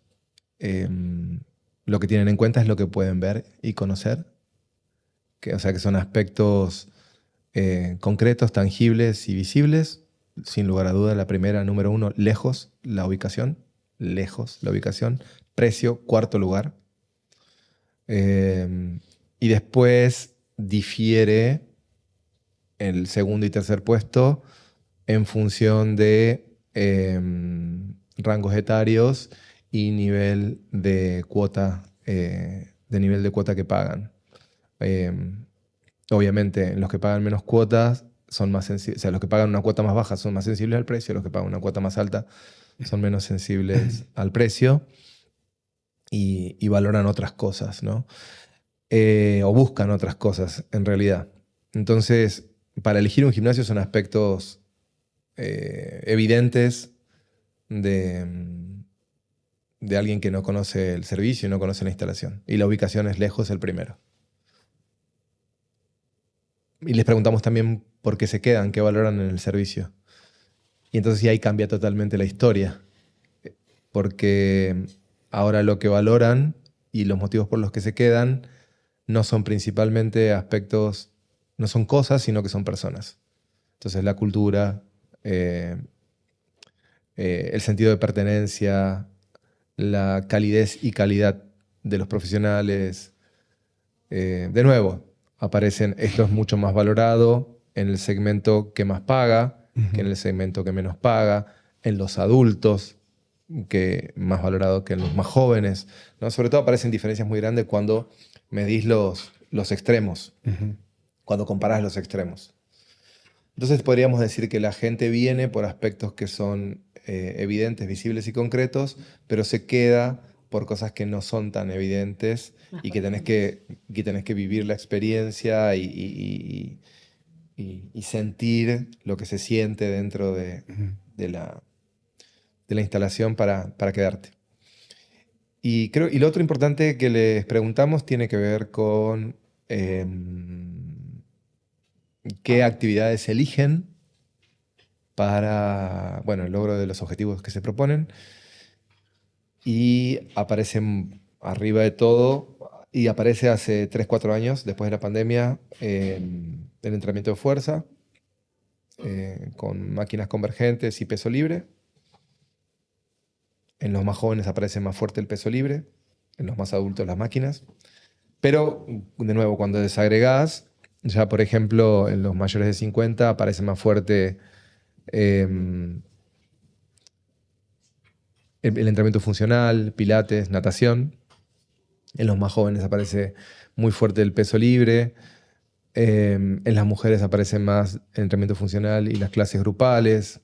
Lo que tienen en cuenta es lo que pueden ver y conocer. O sea, que son aspectos concretos, tangibles y visibles. Sin lugar a duda, la primera, número 1, lejos, la ubicación. Lejos, la ubicación. Precio, cuarto lugar. Y después difiere el segundo y tercer puesto en función de rangos etarios y nivel de cuota, que pagan. Obviamente, los que pagan menos cuotas son más sensibles, o sea, los que pagan una cuota más baja son más sensibles al precio, los que pagan una cuota más alta son menos sensibles al precio y valoran otras cosas, ¿no? O buscan otras cosas, en realidad. Entonces, para elegir un gimnasio son aspectos evidentes de alguien que no conoce el servicio y no conoce la instalación. Y la ubicación es lejos el primero. Y les preguntamos también por qué se quedan, qué valoran en el servicio. Y entonces ahí cambia totalmente la historia. Porque ahora lo que valoran y los motivos por los que se quedan no son principalmente aspectos, no son cosas, sino que son personas. Entonces la cultura, el sentido de pertenencia, la calidez y calidad de los profesionales. De nuevo, esto es mucho más valorado en el segmento que más paga, que en el segmento que menos paga, en los adultos, que más valorado que en los más jóvenes, ¿no? Sobre todo aparecen diferencias muy grandes cuando medís los extremos, cuando comparás los extremos. Entonces podríamos decir que la gente viene por aspectos que son evidentes, visibles y concretos, pero se queda por cosas que no son tan evidentes y que tenés que vivir la experiencia y sentir lo que se siente dentro de la instalación para quedarte. Y lo otro importante que les preguntamos tiene que ver con qué actividades eligen para el logro de los objetivos que se proponen. Y aparecen arriba de todo, y aparece hace 3-4 años, después de la pandemia, el entrenamiento de fuerza, con máquinas convergentes y peso libre. En los más jóvenes aparece más fuerte el peso libre, en los más adultos las máquinas. Pero, de nuevo, cuando desagregás, ya por ejemplo, en los mayores de 50 aparece más fuerte el entrenamiento funcional, pilates, natación. En los más jóvenes aparece muy fuerte el peso libre. En las mujeres aparece más el entrenamiento funcional y las clases grupales.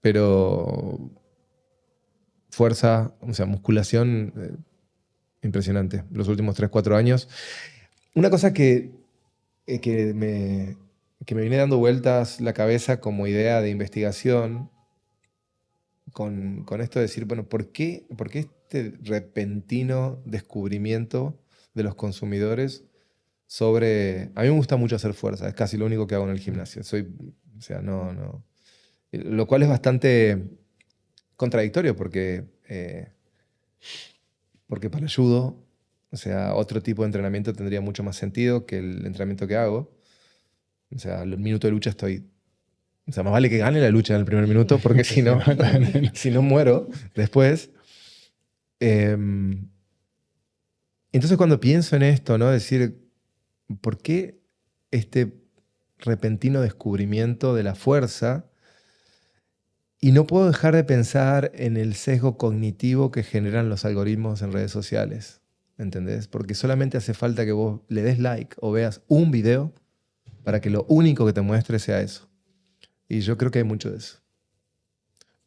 Pero fuerza, o sea, musculación, impresionante. Los últimos 3, 4 años. Una cosa que me viene dando vueltas la cabeza como idea de investigación con esto de decir, bueno, ¿por qué este repentino descubrimiento de los consumidores sobre... A mí me gusta mucho hacer fuerza, es casi lo único que hago en el gimnasio. O sea, no. Lo cual es bastante contradictorio porque para judo, o sea, otro tipo de entrenamiento tendría mucho más sentido que el entrenamiento que hago. O sea, el minuto de lucha estoy... O sea, más vale que gane la lucha en el primer minuto porque si no muero después. Entonces cuando pienso en esto, ¿no? Decir, ¿por qué este repentino descubrimiento de la fuerza? Y no puedo dejar de pensar en el sesgo cognitivo que generan los algoritmos en redes sociales. ¿Entendés? Porque solamente hace falta que vos le des like o veas un video para que lo único que te muestre sea eso. Y yo creo que hay mucho de eso.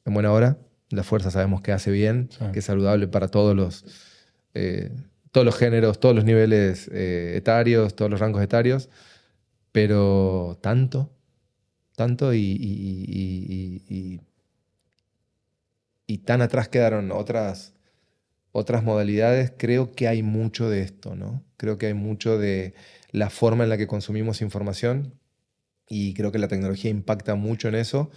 En buena hora, la fuerza sabemos que hace bien, Sí. que es saludable para todos los géneros, todos los niveles etarios, todos los rangos etarios, pero tanto y tan atrás quedaron otras modalidades. Creo que hay mucho de esto, ¿no? Creo que hay mucho de la forma en la que consumimos información y creo que la tecnología impacta mucho en eso.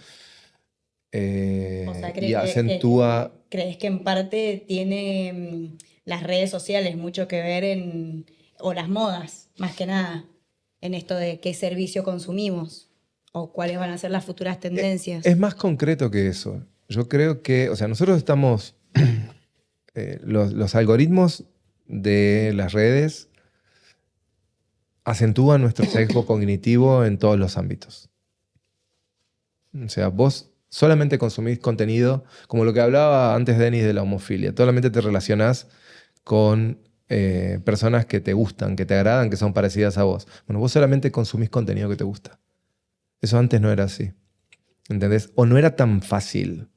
O sea, Y acentúa... ¿Crees que en parte tiene las redes sociales mucho que ver o las modas, más que nada, en esto de qué servicio consumimos o cuáles van a ser las futuras tendencias? Es más concreto que eso. Yo creo que, o sea, nosotros estamos... los algoritmos de las redes acentúan nuestro sesgo cognitivo en todos los ámbitos. O sea, vos solamente consumís contenido, como lo que hablaba antes Denis de la homofilia. Solamente te relacionás con personas que te gustan, que te agradan, que son parecidas a vos. Bueno, vos solamente consumís contenido que te gusta. Eso antes no era así. ¿Entendés? O no era tan fácil.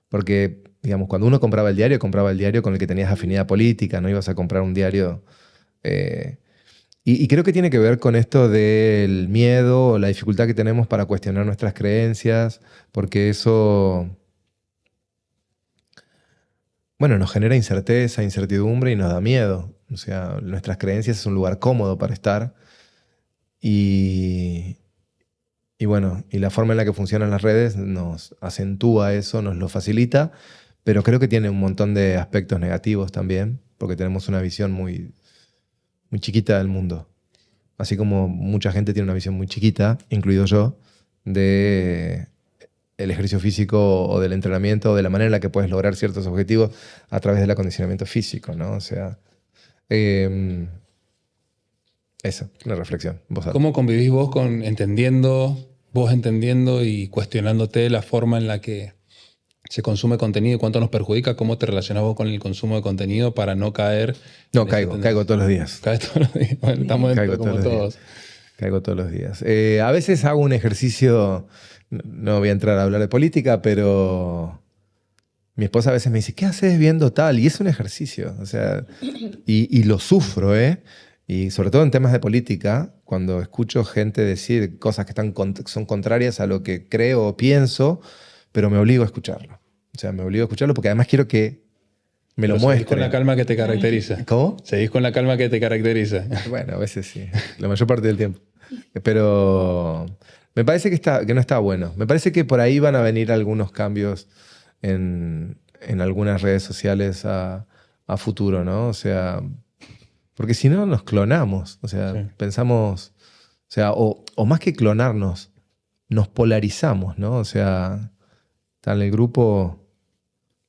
Porque, digamos, cuando uno compraba el diario con el que tenías afinidad política, no ibas a comprar un diario... Y creo que tiene que ver con esto del miedo o la dificultad que tenemos para cuestionar nuestras creencias, porque eso, bueno, nos genera incerteza, incertidumbre y nos da miedo. O sea, nuestras creencias es un lugar cómodo para estar. Y bueno, y la forma en la que funcionan las redes nos acentúa eso, nos lo facilita, pero creo que tiene un montón de aspectos negativos también, porque tenemos una visión muy, muy chiquita del mundo. Así como mucha gente tiene una visión muy chiquita, incluido yo, de el ejercicio físico o del entrenamiento o de la manera en la que puedes lograr ciertos objetivos a través del acondicionamiento físico, ¿no? O sea, eso, una reflexión. ¿Cómo convivís vos entendiendo y cuestionándote la forma en la que se consume contenido y cuánto nos perjudica? ¿Cómo te relacionás vos con el consumo de contenido para no caer? No, caigo todos los días. ¿Caes todos los días? Bueno, estamos dentro como todos. Caigo todos los días. A veces hago un ejercicio, no voy a entrar a hablar de política, pero mi esposa a veces me dice, ¿qué haces viendo tal? Y es un ejercicio, o sea, y lo sufro, ¿eh? Y sobre todo en temas de política, cuando escucho gente decir cosas que son contrarias a lo que creo o pienso, pero me obligo a escucharlo. O sea, me obligo a escucharlo porque además quiero que me lo muestre. Seguís con la calma que te caracteriza. ¿Cómo? Seguís con la calma que te caracteriza. Bueno, a veces sí, la mayor parte del tiempo. Pero me parece que no está bueno. Me parece que por ahí van a venir algunos cambios en algunas redes sociales a futuro, ¿no? O sea, porque si no nos clonamos. O sea, sí. Pensamos, o más que clonarnos, nos polarizamos, ¿no? O sea, están en el grupo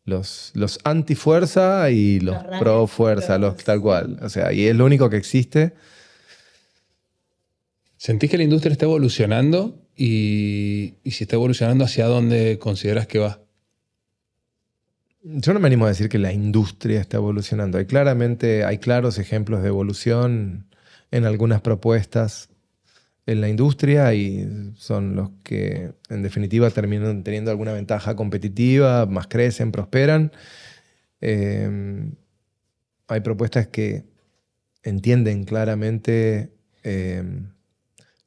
los anti-fuerza y los Los pro-fuerza, runners, tal cual. O sea, y es lo único que existe. ¿Sentís que la industria está evolucionando? Y si está evolucionando, ¿hacia dónde consideras que va? Yo no me animo a decir que la industria está evolucionando. Hay claros ejemplos de evolución en algunas propuestas en la industria y son los que en definitiva terminan teniendo alguna ventaja competitiva, más crecen, prosperan. Hay propuestas que entienden claramente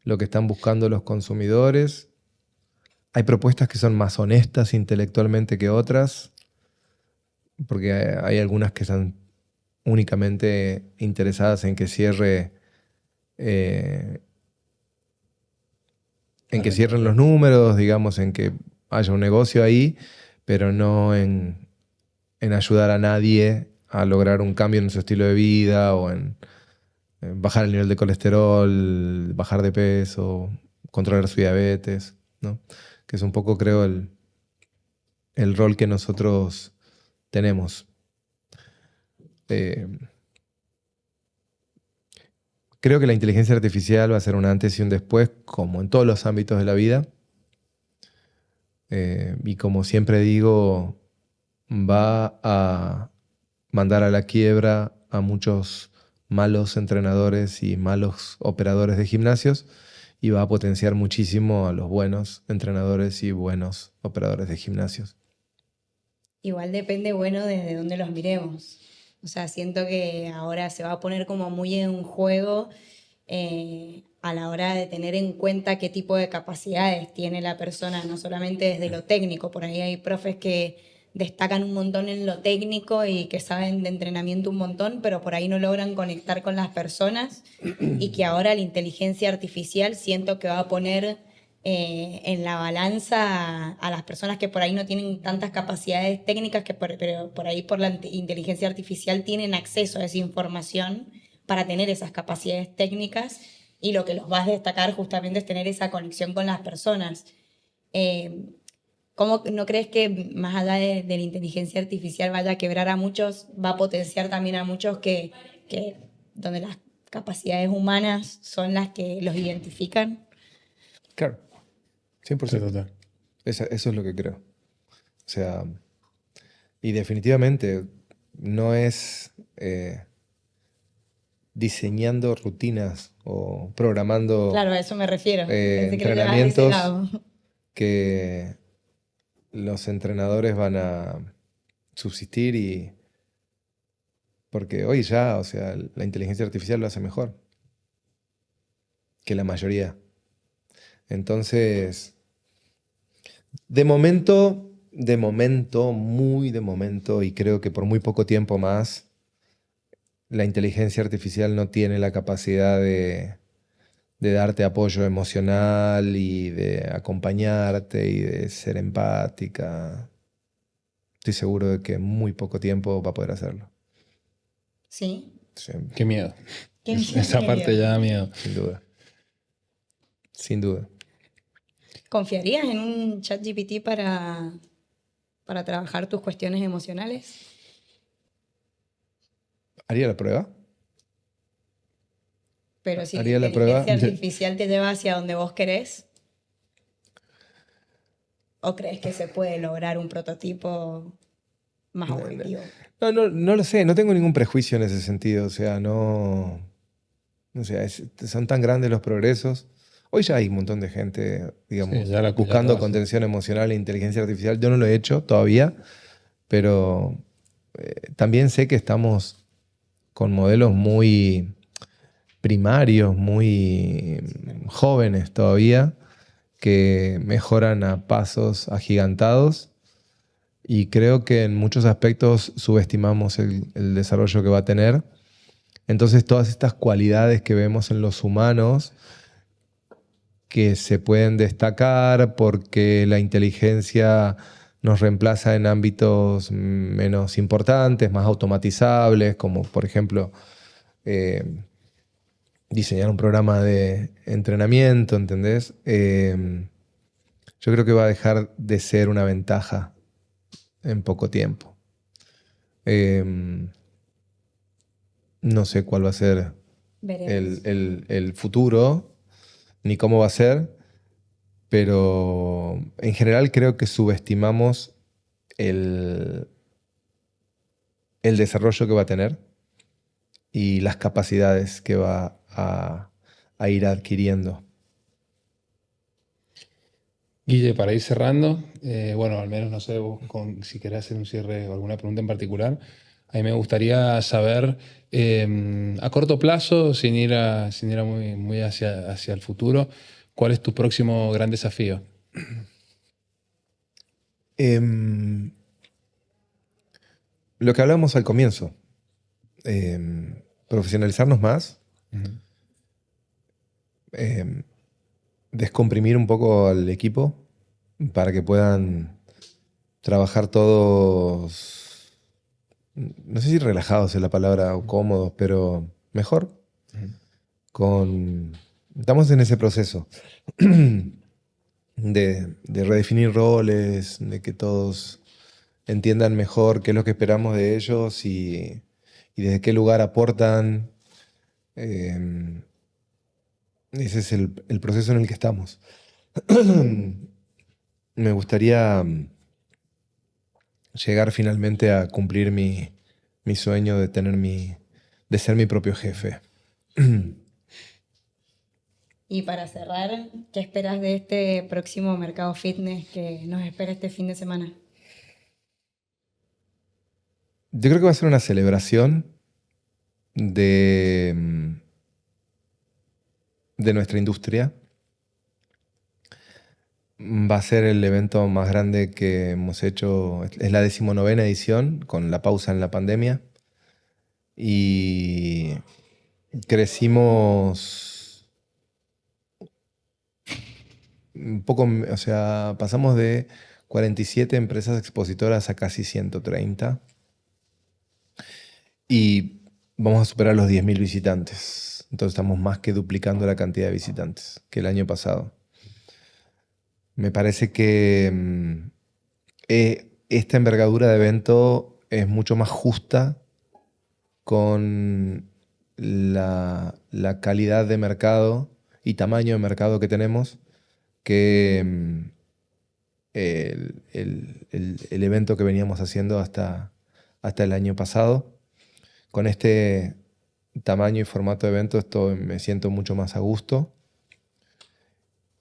lo que están buscando los consumidores. Hay propuestas que son más honestas intelectualmente que otras, porque hay algunas que están únicamente interesadas en que cierren los números, digamos, en que haya un negocio ahí, pero no en ayudar a nadie a lograr un cambio en su estilo de vida o en bajar el nivel de colesterol, bajar de peso, controlar su diabetes, ¿no? Que es un poco, creo, el rol que nosotros tenemos. Creo que la inteligencia artificial va a ser un antes y un después, como en todos los ámbitos de la vida. Y como siempre digo, va a mandar a la quiebra a muchos malos entrenadores y malos operadores de gimnasios y va a potenciar muchísimo a los buenos entrenadores y buenos operadores de gimnasios. Igual depende, bueno, desde dónde los miremos. O sea, siento que ahora se va a poner como muy en juego a la hora de tener en cuenta qué tipo de capacidades tiene la persona, no solamente desde lo técnico. Por ahí hay profes que destacan un montón en lo técnico y que saben de entrenamiento un montón, pero por ahí no logran conectar con las personas y que ahora la inteligencia artificial siento que va a poner en la balanza a las personas que por ahí no tienen tantas capacidades técnicas, pero por ahí por la inteligencia artificial tienen acceso a esa información para tener esas capacidades técnicas y lo que los va a destacar justamente es tener esa conexión con las personas. ¿Cómo no crees que más allá de la inteligencia artificial vaya a quebrar a muchos, va a potenciar también a muchos que donde las capacidades humanas son las que los identifican? Claro, 100%. Sí, total. Eso es lo que creo. O sea, y definitivamente no es diseñando rutinas o programando Claro, a eso me refiero. Pensé que lo llevabas de ese entrenamientos lado. que los entrenadores van a subsistir y porque hoy ya, o sea, la inteligencia artificial lo hace mejor que la mayoría. Entonces, de momento, muy de momento, y creo que por muy poco tiempo más, la inteligencia artificial no tiene la capacidad de darte apoyo emocional y de acompañarte y de ser empática. Estoy seguro de que en muy poco tiempo va a poder hacerlo. Sí. Sí, Qué miedo. ¿Qué Esa parte ya da miedo. sin duda. Sin duda. ¿Confiarías en un ChatGPT para trabajar tus cuestiones emocionales? ¿Haría la prueba? Pero si la Haría la prueba. inteligencia artificial te lleva hacia donde vos querés, ¿o crees que se puede lograr un prototipo más objetivo? No lo sé, no tengo ningún prejuicio en ese sentido. O sea, no. O sea, son tan grandes los progresos. Hoy ya hay un montón de gente, digamos, Sí, ya buscando lo hace. contención emocional e inteligencia artificial. Yo no lo he hecho todavía, pero también sé que estamos con modelos muy primarios, muy jóvenes todavía, que mejoran a pasos agigantados y creo que en muchos aspectos subestimamos el desarrollo que va a tener. Entonces todas estas cualidades que vemos en los humanos que se pueden destacar porque la inteligencia nos reemplaza en ámbitos menos importantes, más automatizables, como por ejemplo diseñar un programa de entrenamiento, ¿entendés? yo creo que va a dejar de ser una ventaja en poco tiempo. No sé cuál va a ser Veremos. el futuro, ni cómo va a ser, pero en general creo que subestimamos el desarrollo que va a tener y las capacidades que va a ir adquiriendo. Guille, para ir cerrando, bueno, al menos no sé vos si querés hacer un cierre o alguna pregunta en particular. A mí me gustaría saber, a corto plazo, sin ir muy hacia el futuro, ¿cuál es tu próximo gran desafío? Em, lo que hablamos al comienzo, profesionalizarnos más, Ujú. em, descomprimir un poco al equipo para que puedan trabajar todos, no sé si relajados es la palabra o cómodos, pero mejor. Estamos en ese proceso de redefinir roles, de que todos entiendan mejor qué es lo que esperamos de ellos y desde qué lugar aportan. Eh, Ese es el proceso en el que estamos. Me gustaría llegar finalmente a cumplir mi sueño de de ser mi propio jefe. Y para cerrar, ¿qué esperas de este próximo mercado fitness que nos espera este fin de semana? Yo creo que va a ser una celebración de, de nuestra industria. Va a ser el evento más grande que hemos hecho. Es la 19ª edición, con la pausa en la pandemia. Y crecimos un poco, o sea, pasamos de 47 empresas expositoras a casi 130. Y vamos a superar los 10.000 visitantes. Entonces estamos más que duplicando la cantidad de visitantes que el año pasado. Me parece que esta envergadura de evento es mucho más justa con la calidad de mercado y tamaño de mercado que tenemos que el evento que veníamos haciendo hasta el año pasado. Con este tamaño y formato de evento me siento mucho más a gusto.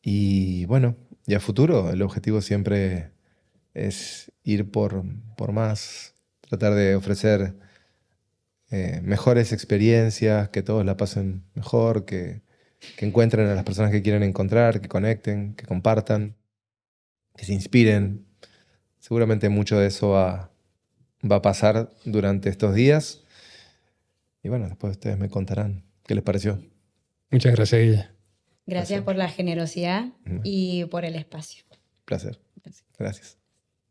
Y bueno, y a futuro el objetivo siempre es ir por más, tratar de ofrecer mejores experiencias, que todos la pasen mejor, que encuentren a las personas que quieren encontrar, que conecten, que compartan, que se inspiren. Seguramente mucho de eso va a pasar durante estos días. Y bueno, después ustedes me contarán qué les pareció. Muchas gracias, Guille. Gracias Placer. por la generosidad y por el espacio. Placer. Gracias.